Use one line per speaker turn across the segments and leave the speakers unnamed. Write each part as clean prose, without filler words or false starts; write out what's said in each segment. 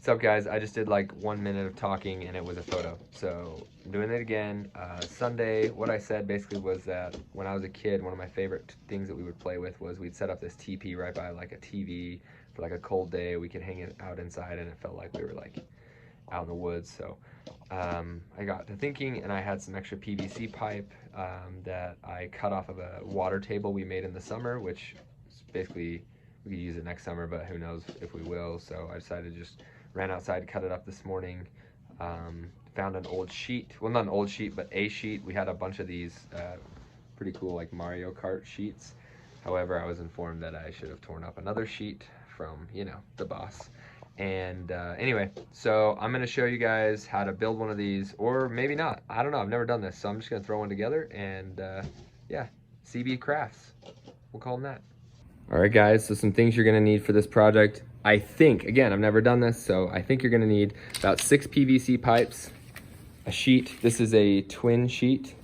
What's up, guys? I just did like 1 minute of talking and it was a photo. So I'm doing it again. Sunday, what I said basically was that when I was a kid, one of my favorite things that we would play with was we'd set up this teepee right by like a TV for like a cold day. We could hang it out inside and it felt like we were like out in the woods. So I got to thinking and I had some extra PVC pipe that I cut off of a water table we made in the summer, which is basically we could use it next summer, but who knows if we will. So I decided to just ran outside, cut it up this morning, found an old sheet. Well, not an old sheet, but a sheet. We had a bunch of these pretty cool like Mario Kart sheets. However, I was informed that I should have torn up another sheet from, you know, the boss. And anyway, so I'm gonna show you guys how to build one of these, or maybe not. I don't know, I've never done this. So I'm just gonna throw one together and yeah, CB Crafts, we'll call them that. All right, guys, so some things you're gonna need for this project. I think, again, I've never done this, so I think you're gonna need about 6 PVC pipes, a sheet, this is a twin sheet,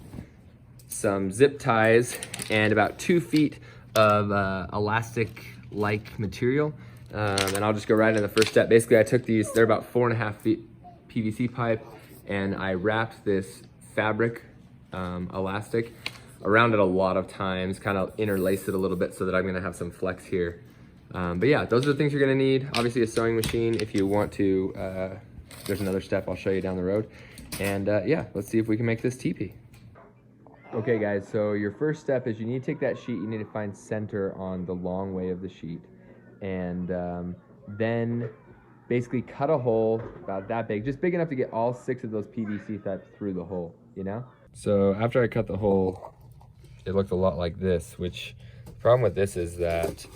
some zip ties, and about 2 feet of elastic-like material. And I'll just go right in the first step. Basically, I took these, they're about 4.5 feet PVC pipe, and I wrapped this fabric elastic around it a lot of times, kind of interlace it a little bit so that I'm gonna have some flex here. But yeah, those are the things you're gonna need. Obviously a sewing machine if you want to, there's another step I'll show you down the road. And yeah, let's see if we can make this teepee. Okay guys, so your first step is you need to take that sheet, you need to find center on the long way of the sheet. And then basically cut a hole about that big, just big enough to get all 6 of those PVC pipes through the hole, you know? So after I cut the hole, it looked a lot like this, which the problem with this is that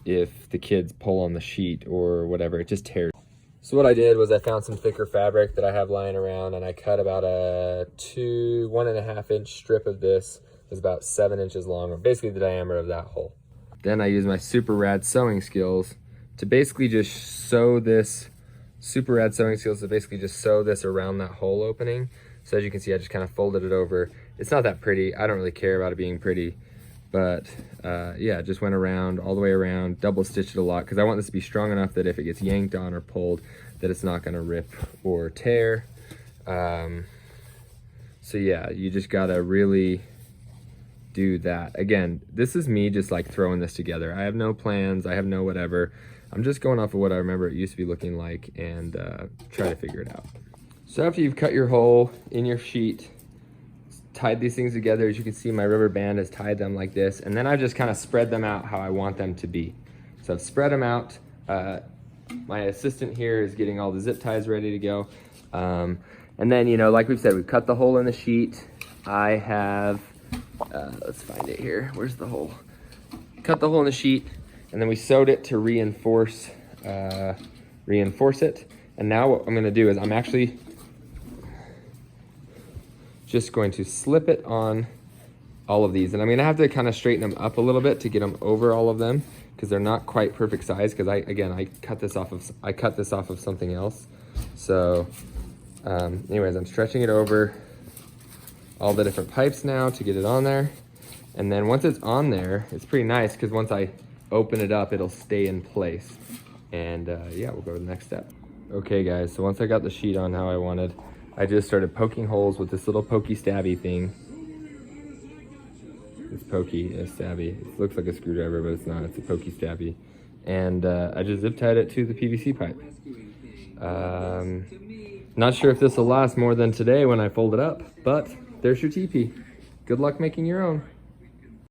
if the kids pull on the sheet or whatever, it just tears. So what I did was I found some thicker fabric that I have lying around and I cut about a 1.5 inch strip of this. It's about 7 inches long, or basically the diameter of that hole. Then I used my super rad sewing skills to basically just sew this, super rad sewing skills to basically just sew this around that hole opening. So as you can see, I just kind of folded it over. It's not that pretty. I don't really care about it being pretty, but yeah, just went around, all the way around, double stitched it a lot because I want this to be strong enough that if it gets yanked on or pulled, that it's not gonna rip or tear. So yeah, you just gotta really do that. Again, this is me just like throwing this together. I have no plans, I have no whatever. I'm just going off of what I remember it used to be looking like and try to figure it out. So after you've cut your hole in your sheet, tied these things together, as you can see my rubber band has tied them like this, and then I've just kind of spread them out how I want them to be. So I've spread them out. My assistant here is getting all the zip ties ready to go. And then, you know, like we've said, we've cut the hole in the sheet. I have, let's find it here. Where's the hole? Cut the hole in the sheet, and then we sewed it to reinforce it. And now what I'm gonna do is I'm actually just going to slip it on all of these. And I'm gonna have to kind of straighten them up a little bit to get them over all of them because they're not quite perfect size because I cut this off of something else. So anyways, I'm stretching it over all the different pipes now to get it on there. And then once it's on there, it's pretty nice because once I open it up, it'll stay in place. And yeah, we'll go to the next step. Okay guys, so once I got the sheet on how I wanted, I just started poking holes with this little pokey stabby thing. This pokey is stabby. It looks like a screwdriver, but it's not. It's a pokey stabby. And I just zip tied it to the PVC pipe. Not sure if this will last more than today when I fold it up, but there's your teepee. Good luck making your own.